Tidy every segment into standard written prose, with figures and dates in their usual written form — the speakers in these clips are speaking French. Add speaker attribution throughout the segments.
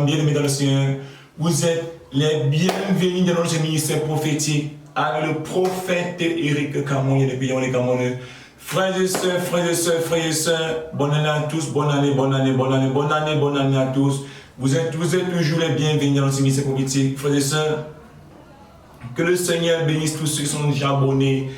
Speaker 1: Bien-aimés dans le Seigneur, vous êtes les bienvenus dans notre ministère prophétique avec le prophète Éric Camon et les pays les Camerounais. Frères et sœurs, frères et sœurs, frères et sœurs, bonne année à tous, bonne année, bonne année, bonne année, bonne année, bonne année à tous. Vous êtes toujours les bienvenus dans notre ministère prophétique, frères et sœurs. Que le Seigneur bénisse tous ceux qui sont déjà abonnés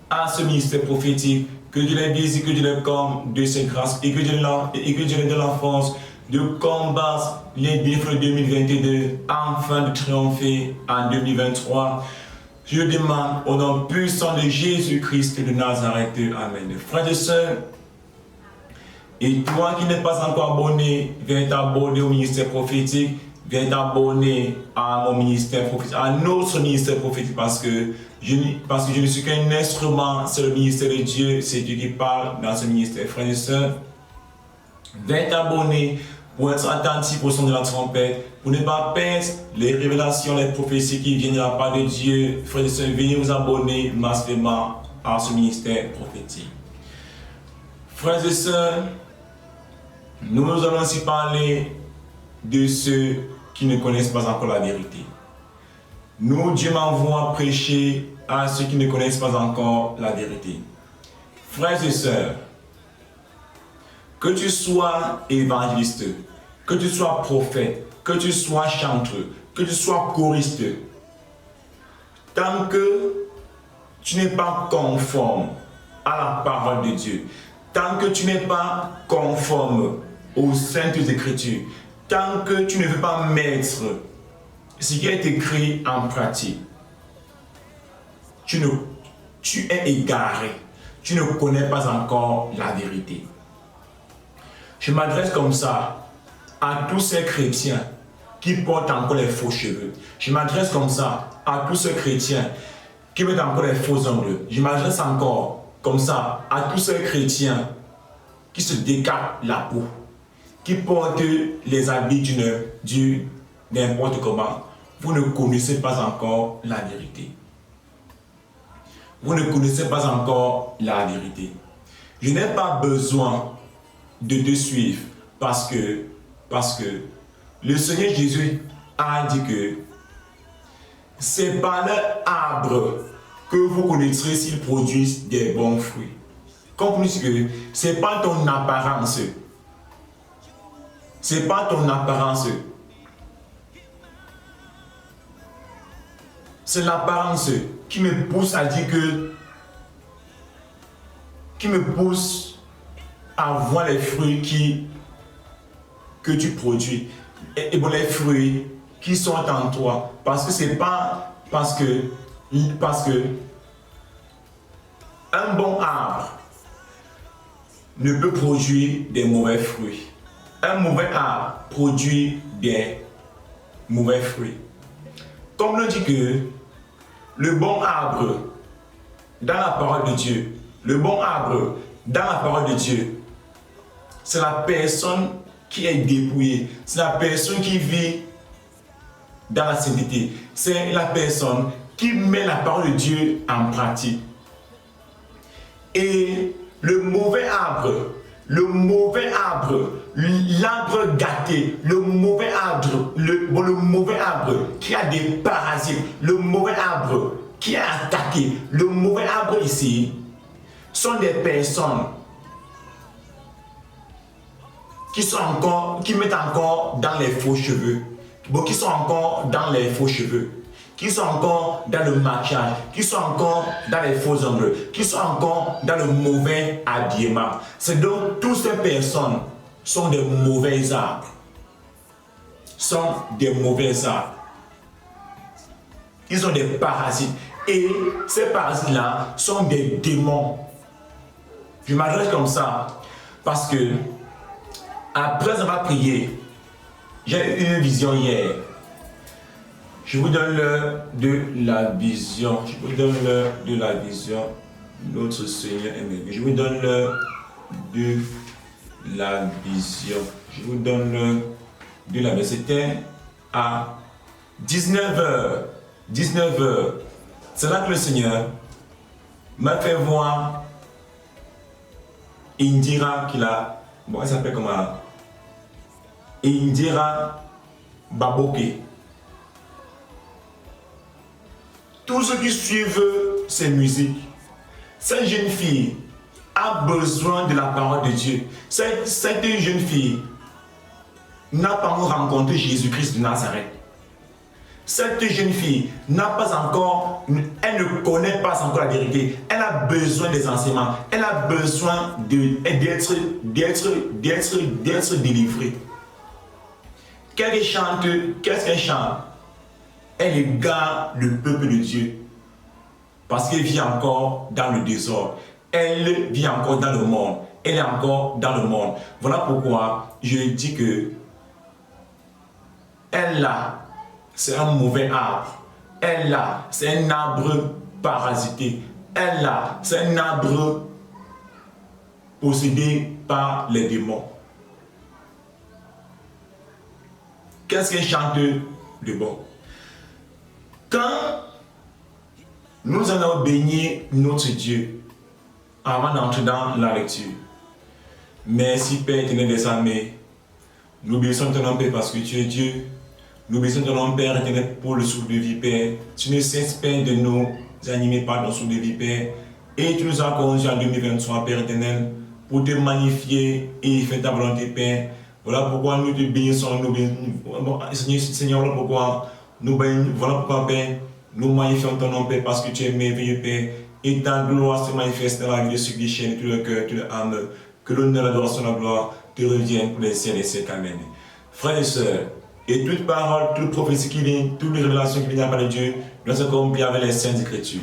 Speaker 1: à ce ministère prophétique. Que Dieu les bénisse, que Dieu les comble de ses grâces et que Dieu les donne la force de combattre les défis de 2022 afin de triompher en 2023. Je demande au nom puissant de Jésus-Christ de Nazareth. Amen. Frères et sœurs, et toi qui n'es pas encore abonné, viens t'abonner au ministère prophétique, viens t'abonner à mon ministère prophétique, à notre ministère prophétique, parce que je ne suis qu'un instrument, c'est le ministère de Dieu, c'est Dieu qui parle dans ce ministère. Frères et sœurs, viens t'abonner pour être attentif au son de la trompette, pour ne pas perdre les révélations, les prophéties qui viennent de la part de Dieu. Frères et sœurs, venez vous abonner massivement à ce ministère prophétique. Frères et sœurs, nous allons aussi parler de ceux qui ne connaissent pas encore la vérité. Nous, Dieu m'envoie prêcher à ceux qui ne connaissent pas encore la vérité. Frères et sœurs, que tu sois évangéliste, que tu sois prophète, que tu sois chanteur, que tu sois choriste, tant que tu n'es pas conforme à la parole de Dieu, tant que tu n'es pas conforme aux saintes écritures, tant que tu ne veux pas mettre ce qui est écrit en pratique, tu es égaré, tu ne connais pas encore la vérité. Je m'adresse comme ça à tous ces chrétiens qui portent encore les faux cheveux. Je m'adresse comme ça à tous ces chrétiens qui mettent encore les faux ongles. Je m'adresse encore comme ça à tous ces chrétiens qui se décapent la peau, qui portent les habits du n'importe comment. Vous ne connaissez pas encore la vérité. Vous ne connaissez pas encore la vérité. Je n'ai pas besoin de te suivre parce que le Seigneur Jésus a dit que c'est par leur arbre que vous connaîtrez s'ils produisent des bons fruits. Comprenez que ce n'est pas ton apparence. Ce n'est pas ton apparence. C'est l'apparence qui me pousse à dire qui me pousse à voir les fruits que tu produis. Et bon, les fruits qui sont en toi. Parce que c'est pas parce que un bon arbre ne peut produire des mauvais fruits. Un mauvais arbre produit des mauvais fruits. Comme le dit que le bon arbre dans la parole de Dieu, le bon arbre dans la parole de Dieu, c'est la personne qui est dépouillée, c'est la personne qui vit dans la sainteté, c'est la personne qui met la parole de Dieu en pratique. Et le mauvais arbre, l'arbre gâté, le mauvais arbre qui a des parasites, le mauvais arbre qui est attaqué, le mauvais arbre ici, sont des personnes qui mettent encore dans les faux cheveux, qui sont encore dans les faux cheveux, qui sont encore dans le maquillage, qui sont encore dans les faux ongles, qui sont encore dans le mauvais habillement. C'est donc toutes ces personnes sont des mauvais arbres. Sont des mauvais arbres. Ils ont des parasites. Et ces parasites-là sont des démons. Je m'adresse comme ça parce que après avoir prié, j'ai eu une vision hier. Je vous donne l'heure de la vision. Je vous donne l'heure de la vision. Notre Seigneur est merveilleux. Je vous donne l'heure de la vision. Je vous donne l'heure de la vision. C'était à 19h. 19h. C'est là que le Seigneur m'a fait voir Indira qu'il a. Bon, elle s'appelle comment? Indira baboquer. Tous ceux qui suivent ces musiques, cette jeune fille a besoin de la parole de Dieu. Cette jeune fille n'a pas encore rencontré Jésus-Christ de Nazareth. Cette jeune fille n'a pas encore, elle ne connaît pas encore la vérité. Elle a besoin des enseignements. Elle a besoin d'être délivrée. Qu'est-ce qu'elle chante? Elle égare le peuple de Dieu. Parce qu'elle vit encore dans le désordre. Elle vit encore dans le monde. Elle est encore dans le monde. Voilà pourquoi je dis que elle là, c'est un mauvais arbre. Elle là, c'est un arbre parasité. Elle là, c'est un arbre possédé par les démons. Qu'est-ce qu'elle chante de bon? Quand nous allons bénir notre Dieu avant d'entrer dans la lecture. Merci Père éternel des armées. Nous bénissons ton nom Père parce que tu es Dieu. Nous bénissons ton nom Père éternel pour le souffle de vie Père. Tu ne cesses Père de nous animer par ton souffle de vie Père. Et tu nous as conduits en 2023 Père éternel pour te magnifier et faire ta volonté Père. Voilà pourquoi nous te bénissons. Seigneur, voilà pourquoi nous bénissons. Voilà pourquoi Père. Nous magnifions ton nom, Père, parce que tu es merveilleux, Père. Et ta gloire se manifeste dans la vie de ceux qui chaînent tout le cœur, tout l'âme. Que l'honneur, l'adoration, la gloire te reviennent pour les siècles et siècles. Amen. Frères et sœurs, et toute parole, toute prophétie qui vient, toutes les révélations qui viennent de la part de Dieu, nous accomplir avec les saintes écritures.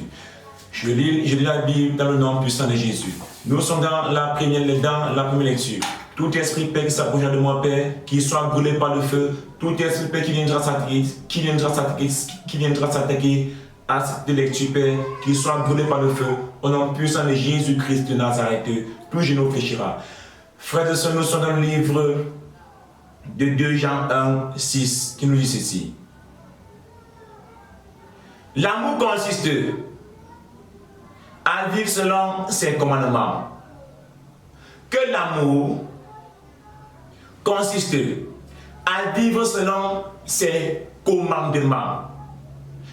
Speaker 1: Je lis la Bible dans le nom puissant de Jésus. Nous sommes dans la première lecture. Tout esprit, Père, qui s'approche de moi, Père, qui soit brûlé par le feu, tout esprit, Père, qui viendra s'attaquer à cette lecture, Père, qui soit brûlé par le feu, au nom puissant de Jésus-Christ de Nazareth, tout genou fléchira. Frères et sœurs, nous sommes dans le livre de 2 Jean 1, 6, qui nous dit ceci. L'amour consiste à vivre selon ses commandements. Que l'amour consiste à vivre selon ses commandements.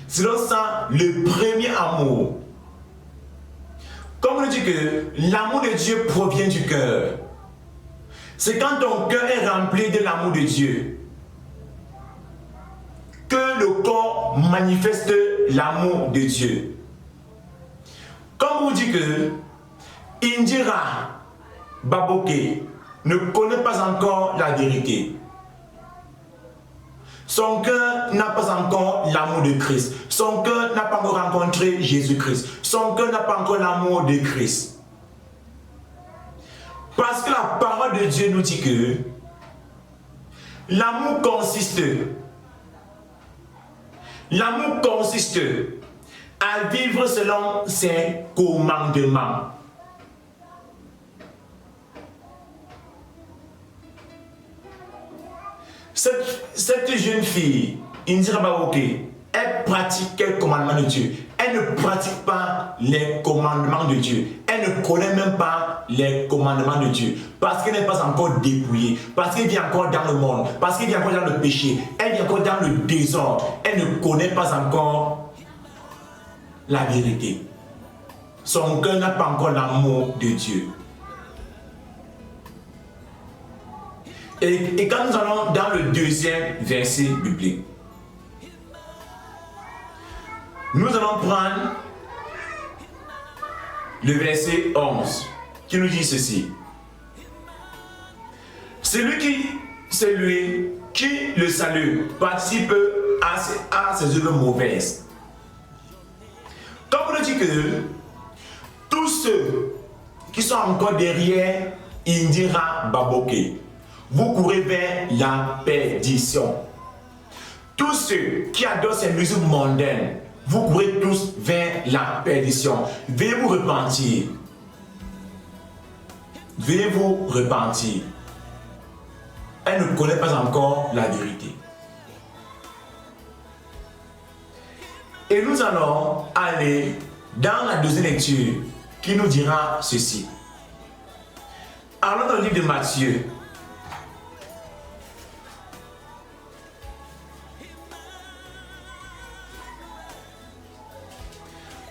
Speaker 1: Selon ça, le premier amour. Comme on dit que l'amour de Dieu provient du cœur. C'est quand ton cœur est rempli de l'amour de Dieu que le corps manifeste l'amour de Dieu. Comme on dit que Indira Baboke ne connaît pas encore la vérité. Son cœur n'a pas encore l'amour de Christ. Son cœur n'a pas encore rencontré Jésus-Christ. Son cœur n'a pas encore l'amour de Christ. Parce que la parole de Dieu nous dit que l'amour consiste à vivre selon ses commandements. Cette jeune fille, Indira Baboke, elle pratique quel commandement de Dieu? Elle ne pratique pas les commandements de Dieu. Elle ne connaît même pas les commandements de Dieu. Parce qu'elle n'est pas encore dépouillée. Parce qu'elle vit encore dans le monde. Parce qu'elle vit encore dans le péché. Elle vit encore dans le désordre. Elle ne connaît pas encore la vérité. Son cœur n'a pas encore l'amour de Dieu. Et quand nous allons dans le deuxième verset biblique, nous allons prendre le verset 11 qui nous dit ceci. Celui qui le salue participe à ses œuvres mauvaises. Comme on nous dit que tous ceux qui sont encore derrière Indira Baboke, vous courez vers la perdition. Tous ceux qui adorent ces musiques mondaines, vous courez tous vers la perdition. Veuillez vous repentir. Veuillez vous repentir. Elle ne connaît pas encore la vérité. Et nous allons aller dans la deuxième lecture qui nous dira ceci. Allons dans le livre de Matthieu.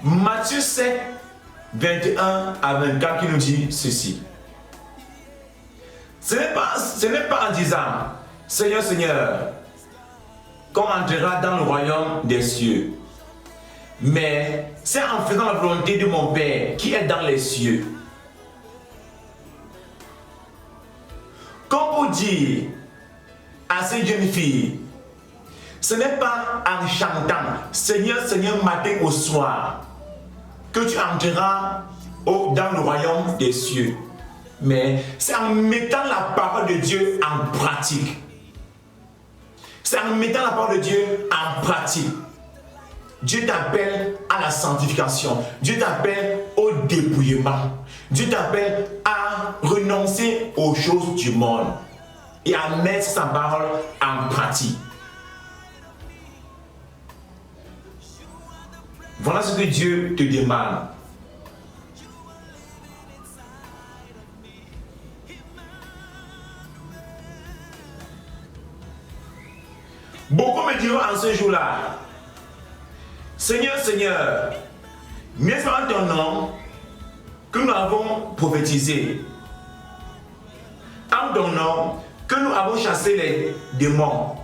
Speaker 1: Matthieu 7, 21 à 24 qui nous dit ceci. Ce n'est pas en disant, Seigneur, Seigneur, qu'on entrera dans le royaume des cieux. Mais c'est en faisant la volonté de mon Père qui est dans les cieux. Comme pour dire à ces jeunes filles, ce n'est pas en chantant Seigneur, Seigneur, matin au soir que tu entreras dans le royaume des cieux. Mais c'est en mettant la parole de Dieu en pratique. C'est en mettant la parole de Dieu en pratique. Dieu t'appelle à la sanctification. Dieu t'appelle au dépouillement. Dieu t'appelle à renoncer aux choses du monde et à mettre sa parole en pratique. Voilà ce que Dieu te demande. Beaucoup me diront en ce jour-là, Seigneur, Seigneur, n'est-ce pas en ton nom que nous avons prophétisé, en ton nom que nous avons chassé les démons,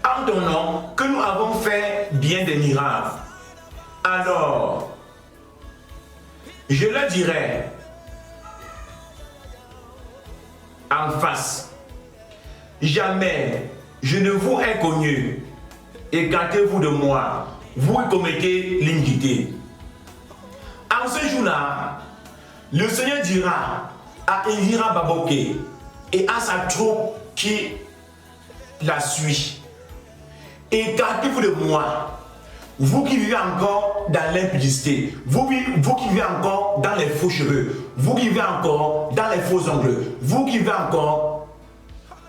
Speaker 1: en ton nom que nous avons fait bien des miracles. Alors, je leur dirai en face, jamais je ne vous ai connu, écartez-vous de moi, vous commettez l'iniquité. En ce jour-là, le Seigneur dira à Indira Baboke et à sa troupe qui la suit, écartez-vous de moi, vous qui vivez encore dans l'impudicité, vous qui vivez encore dans les faux cheveux, vous qui vivez encore dans les faux ongles, vous qui vivez encore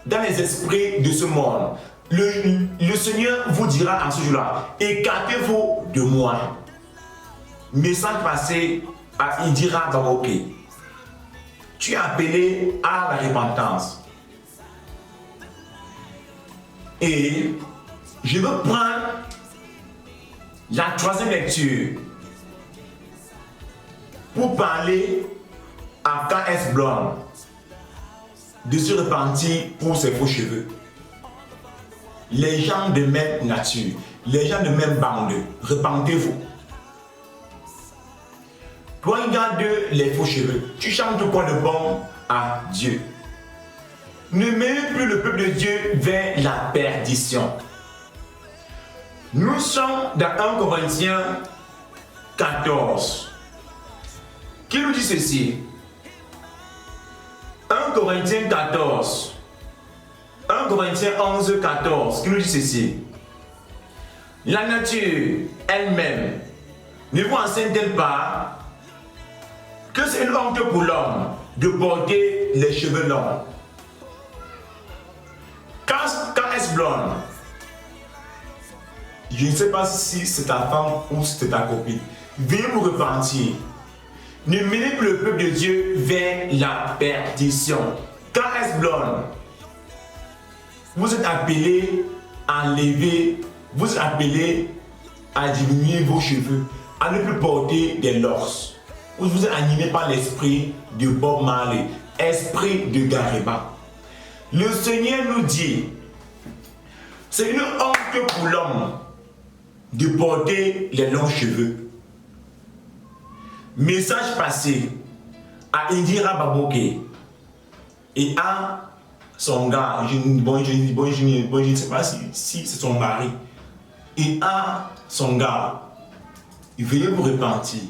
Speaker 1: dans les esprits de ce monde. Le Seigneur vous dira en ce jour-là, écartez-vous de moi. Message passé à Indira Baboke. Tu es appelé à la repentance. Et je veux prendre la troisième lecture pour parler à K.S. Blonde de se repentir pour ses faux cheveux. Les gens de même nature, les gens de même bande, repentez-vous. Toi, regarde les faux cheveux, tu chantes quoi de bon à Dieu? Ne menez plus le peuple de Dieu vers la perdition. Nous sommes dans 1 Corinthiens 14, qui nous dit ceci. 1 Corinthiens 14, 1 Corinthiens 11, 14, qui nous dit ceci. La nature elle-même ne vous enseigne-t-elle pas que c'est une honte pour l'homme de porter les cheveux longs? Quand est-ce blonde? Je ne sais pas si c'est ta femme ou si c'est ta copine. Veuillez vous repentir. Ne menez plus le peuple de Dieu vers la perdition. Quand est-ce blonde? Vous êtes appelés à enlever, vous êtes appelés à diminuer vos cheveux, à ne plus porter des locks. Vous êtes animés par l'esprit de Bob Marley, esprit de Gariba. Le Seigneur nous dit, c'est une honte pour l'homme de porter les longs cheveux. Message passé à Indira Baboke et à son gars, je ne sais pas si c'est son mari, et à son gars, veuillez vous repentir.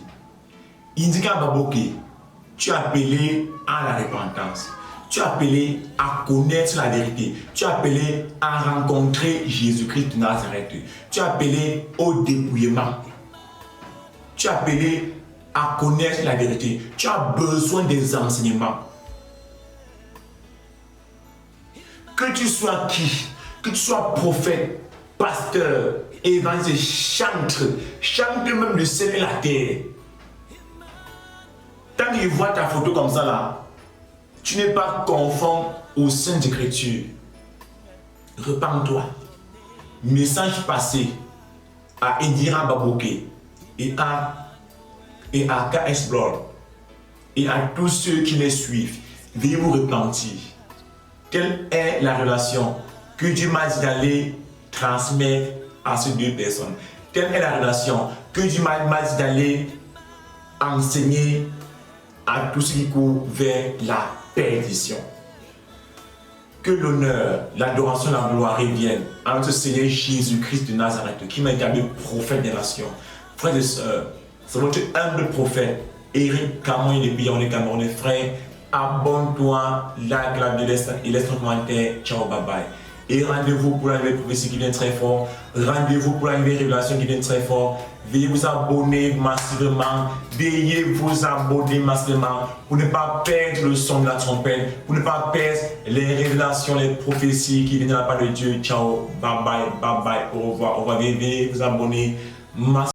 Speaker 1: Indira Baboke, tu es appelé à la repentance. Tu es appelé à connaître la vérité. Tu es appelé à rencontrer Jésus-Christ de Nazareth. Tu es appelé au dépouillement. Tu es appelé à connaître la vérité. Tu as besoin des enseignements. Que tu sois qui, que tu sois prophète, pasteur, évangéliste, chante même le ciel et la terre. Tant qu'il voit ta photo comme ça là, tu n'es pas conforme aux Saintes Écritures. Repends-toi. Message passé à Indira Baboke et à et à KS Blood et à tous ceux qui les suivent, veuillez vous repentir. Quelle est la relation que Dieu m'a dit d'aller transmettre à ces deux personnes? Quelle est la relation que Dieu m'a dit d'aller enseigner à tous ceux qui courent vers la perdition? Que l'honneur, l'adoration, la gloire reviennent à notre Seigneur Jésus-Christ de Nazareth, qui m'a établi prophète des nations. Frères et sœurs, c'est votre humble prophète, Eric Cameron, les pays, on est Camerounais, frère. Abonne-toi, like la vidéo et laisse un commentaire. Ciao, bye bye. Et rendez-vous pour la nouvelle prophétie qui vient très fort. Rendez-vous pour la nouvelle révélation qui vient très fort. Veuillez vous abonner massivement. Veuillez vous abonner massivement pour ne pas perdre le son de la trompette, pour ne pas perdre les révélations, les prophéties qui viennent de la part de Dieu. Ciao, bye bye, bye bye. Au revoir, au revoir. Veuillez vous abonner massivement.